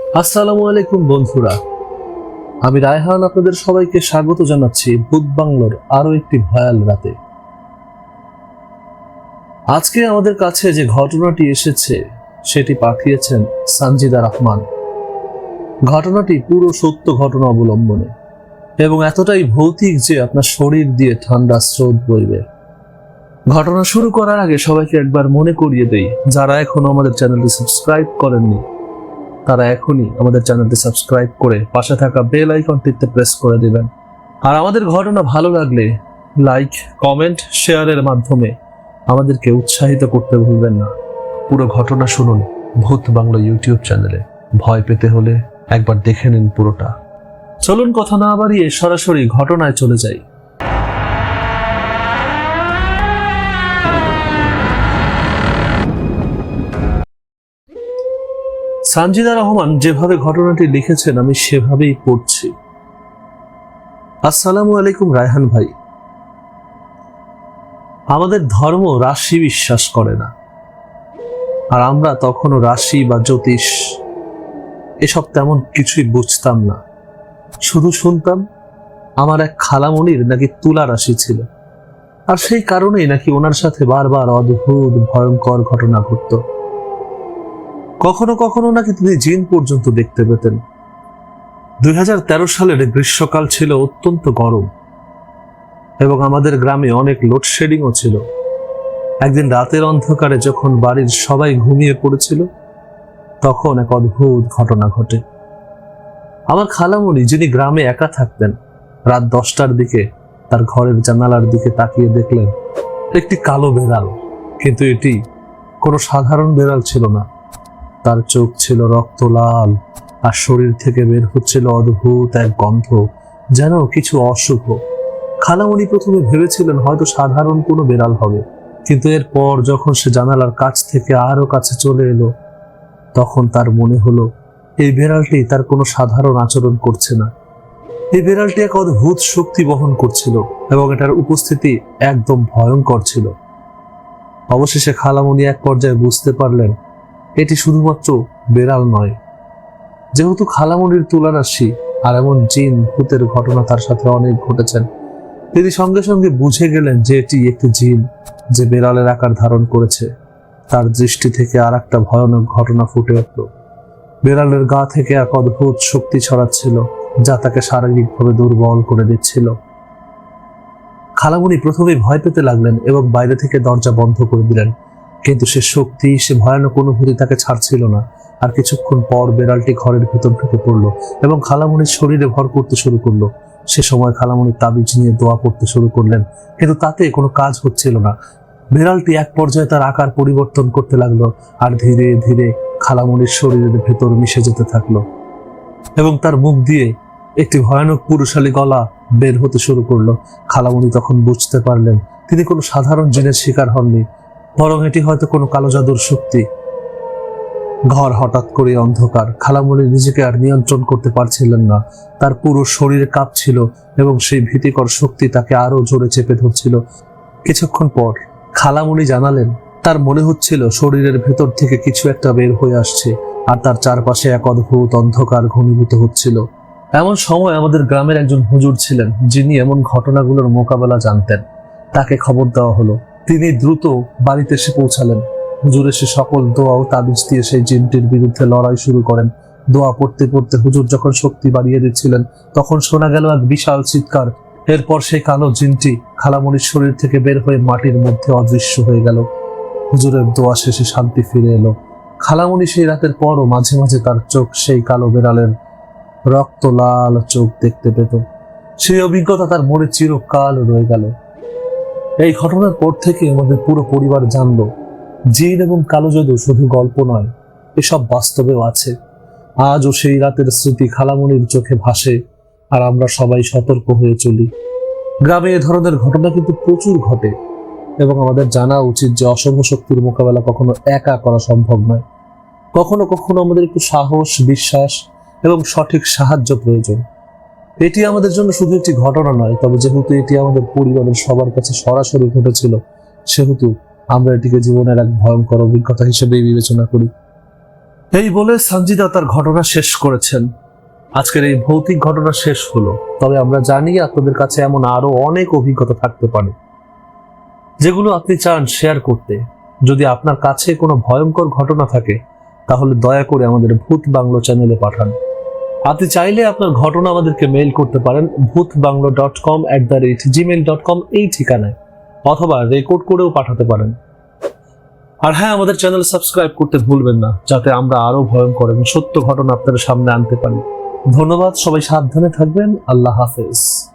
আসসালামু আলাইকুম বন্ধুরা, আমি রায়হান আপনাদের সবাইকে স্বাগত জানাচ্ছি ভূত বাংলোর আরো একটি ভয়াল রাতে। আজকে আমাদের কাছে যে ঘটনাটি এসেছে সেটি পাঠিয়েছেন সানজিদা রহমান। ঘটনাটি পুরো সত্য ঘটনা অবলম্বনে এবং এতটাই ভৌতিক যে আপনার শরীর দিয়ে ঠান্ডা স্রোত বইবে। ঘটনা শুরু করার আগে সবাইকে একবার মনে করিয়ে দেই, যারা এখনো আমাদের চ্যানেলটি সাবস্ক্রাইব করেননি তারা এখনই আমাদের চ্যানেলটি সাবস্ক্রাইব করে পাশে থাকা বেল আইকনটিতে প্রেস করে দিবেন। আর আমাদের ঘটনা ভালো লাগলে লাইক, কমেন্ট, শেয়ারের মাধ্যমে আমাদেরকে উৎসাহিত করতে ভুলবেন না। পুরো ঘটনা শুনুন ভূত বাংলা ইউটিউব চ্যানেলে। ভয় পেতে হলে একবার দেখে নিন পুরোটা। চলুন কথা না বাড়িয়ে সরাসরি ঘটনায় চলে যাই। সানজিদা রহমান যেভাবে ঘটনাটি লিখেছেন আমি সেভাবেই পড়ছি। আসসালামু আলাইকুম রায়হান ভাই। আমাদের ধর্ম রাশি বিশ্বাস করে না, আর আমরা তখনও রাশি বা জ্যোতিষ এসব তেমন কিছুই বুঝতাম না। শুধু শুনতাম আমার এক খালামণির নাকি তুলা রাশি ছিল, আর সেই কারণেই নাকি ওনার সাথে বারবার অদ্ভুত ভয়ঙ্কর ঘটনা ঘটত। কখনো কখনো নাকি তিনি জিন পর্যন্ত দেখতে পেতেন। 2013 সালের গ্রীষ্মকাল ছিল অত্যন্ত গরম এবং আমাদের গ্রামে অনেক লোডশেডিংও ছিল। একদিন রাতের অন্ধকারে যখন বাড়ির সবাই ঘুমিয়ে পড়েছিল, তখন এক অদ্ভুত ঘটনা ঘটে। আমার খালামণি, যিনি গ্রামে একা থাকতেন, রাত 10টার দিকে তার ঘরের জানালার দিকে তাকিয়ে দেখলেন একটি কালো বেড়াল। কিন্তু এটি কোনো সাধারণ বেড়াল ছিল না। তার চোখ ছিল রক্ত লাল, আর শরীর থেকে বের হচ্ছিল অদ্ভুত এক গন্ধ, যেন কিছু অশুভ। খালামণি প্রথমে ভেবেছিলেন হয়তো সাধারণ কোনো বেড়াল হবে, কিন্তু এরপর যখন সে জানালার কাছ থেকে আরো কাছে চলে এলো, তখন তার মনে হলো এই বিড়ালটি তার কোনো সাধারণ আচরণ করছে না। এই বিড়ালটি এক অদ্ভুত শক্তি বহন করছিল এবং এটার উপস্থিতি একদম ভয়ঙ্কর ছিল। অবশেষে খালামণি এক পর্যায়ে বুঝতে পারলেন এটি শুধুমাত্র বেড়াল নয়। যেহেতু খালামণির তুলা রাশি আর এমন জিন ভূতের ঘটনা তার সাথে অনেক ঘটেছেন, তিনি সঙ্গে সঙ্গে বুঝে গেলেন যে এটি একটি জিন যে বেড়ালের আকার ধারণ করেছে। তার দৃষ্টি থেকে আর একটা ভয়ানক ঘটনা ফুটে উঠল। বেড়ালের গা থেকে এক অদ্ভুত শক্তি ছড়াচ্ছিল, যা তাকে শারীরিকভাবে দুর্বল করে দিচ্ছিল। খালামণি প্রথমেই ভয় পেতে লাগলেন এবং বাইরে থেকে দরজা বন্ধ করে দিলেন, কিন্তু সে শক্তি, সে ভয়ানক অনুভূতি তাকে ছাড়ছিল না। আর কিছুক্ষণ পর বেড়ালটি ঘরের ভেতর ঢুকে পড়লো এবং খালামণির শরীরে ভর করতে শুরু করলো। সে সময় খালামণি তাবিজ নিয়ে দোয়া পড়তে শুরু করলেন, কিন্তু তাতে কোনো কাজ হচ্ছিল না। বেড়ালটি এক পর্যায়ে তার আকার পরিবর্তন করতে লাগলো আর ধীরে ধীরে খালামণির শরীরের ভেতর মিশে যেতে থাকলো এবং তার মুখ দিয়ে একটি ভয়ানক পুরুষালী গলা বের হতে শুরু করলো। খালামণি তখন বুঝতে পারলেন তিনি কোনো সাধারণ জিনের শিকার হননি, বরং এটি হয়তো কোনো কালো জাদুর শক্তি। ঘর হঠাৎ করে অন্ধকার। খালামণি নিজেকে আর নিয়ন্ত্রণ করতে পারছিলেন না। তার পুরো শরীরে কাঁপছিল এবং সেই ভীতিকর শক্তি তাকে আরো জোরে চেপে ধরছিল। কিছুক্ষণ পর খালামণি জানালেন তার মনে হচ্ছিল শরীরের ভেতর থেকে কিছু একটা বের হয়ে আসছে আর তার চারপাশে এক অদ্ভুত অন্ধকার ঘনীভূত হচ্ছিল। এমন সময় আমাদের গ্রামের একজন হুজুর ছিলেন, যিনি এমন ঘটনাগুলোর মোকাবেলা জানতেন। তাকে খবর দেওয়া হলো। তিনি দ্রুত বাড়িতে এসে পৌঁছালেন। হুজুর এসে সকল দোয়া ও তাবিজ দিয়ে সেই জিনটির বিরুদ্ধে লড়াই শুরু করেন। দোয়া পড়তে পড়তে হুজুর যখন শক্তি বাড়িয়ে দিচ্ছিলেন, তখন শোনা গেল এক বিশাল চিৎকার। এরপর সেই কালো জিনটি খালামণির শরীর থেকে বের হয়ে মাটির মধ্যে অদৃশ্য হয়ে গেল। হুজুরের দোয়া শেষে শান্তি ফিরে এলো। খালামণি সেই রাতের পরও মাঝে মাঝে তার চোখ সেই কালো বেড়ালের রক্ত লাল চোখ দেখতে পেত। সেই অভিজ্ঞতা তার মনে চিরকাল রয়ে গেল। এই ঘটনার পর থেকে আমাদের পুরো পরিবার জানলো জিন এবং কালো জাদু শুধু গল্প নয়, এসব বাস্তবেও আছে। আজও সেই রাতের স্মৃতি খালামণির চোখে ভাসে, আর আমরা সবাই সতর্ক হয়ে চলি। গ্রামে এ ধরনের ঘটনা কিন্তু প্রচুর ঘটে এবং আমাদের জানা উচিত যে অশুভ শক্তির মোকাবেলা কখনো একা করা সম্ভব নয়। কখনো কখনো আমাদের একটু সাহস, বিশ্বাস এবং সঠিক সাহায্য প্রয়োজন। এটি আমাদের জন্য শুধু একটি ঘটনা নয়, তবে যেহেতু এটি আমাদের পরিবারের সবার কাছে সরাসরি ঘটেছিল, সেহেতু আমরা এটিকে জীবনের এক ভয়ঙ্কর অভিজ্ঞতা হিসেবেই বিবেচনা করি। এই বলে সঞ্জিদা তার ঘটনা শেষ করেছেন। আজকের এই ভৌতিক ঘটনা শেষ হলো, তবে আমরা জানি আপনাদের কাছে এমন আরো অনেক অভিজ্ঞতা থাকতে পারে যেগুলো আপনি চান শেয়ার করতে। যদি আপনার কাছে কোনো ভয়ঙ্কর ঘটনা থাকে তাহলে দয়া করে আমাদের ভূত বাংলো চ্যানেলে পাঠান। আপনি চাইলে আপনার ঘটনা আমাদেরকে মেইল করতে পারেন bhutbanglo.com@gmail.com এই ঠিকানায়, অথবা রেকর্ড করেও পাঠাতে পারেন। আর হ্যাঁ, আমাদের চ্যানেল সাবস্ক্রাইব করতে ভুলবেন না, যাতে আমরা আরো ভয়ঙ্কর এবং সত্য ঘটনা আপনাদের সামনে আনতে পারি। ধন্যবাদ, সবাই সাবধানে থাকবেন। আল্লাহ হাফেজ।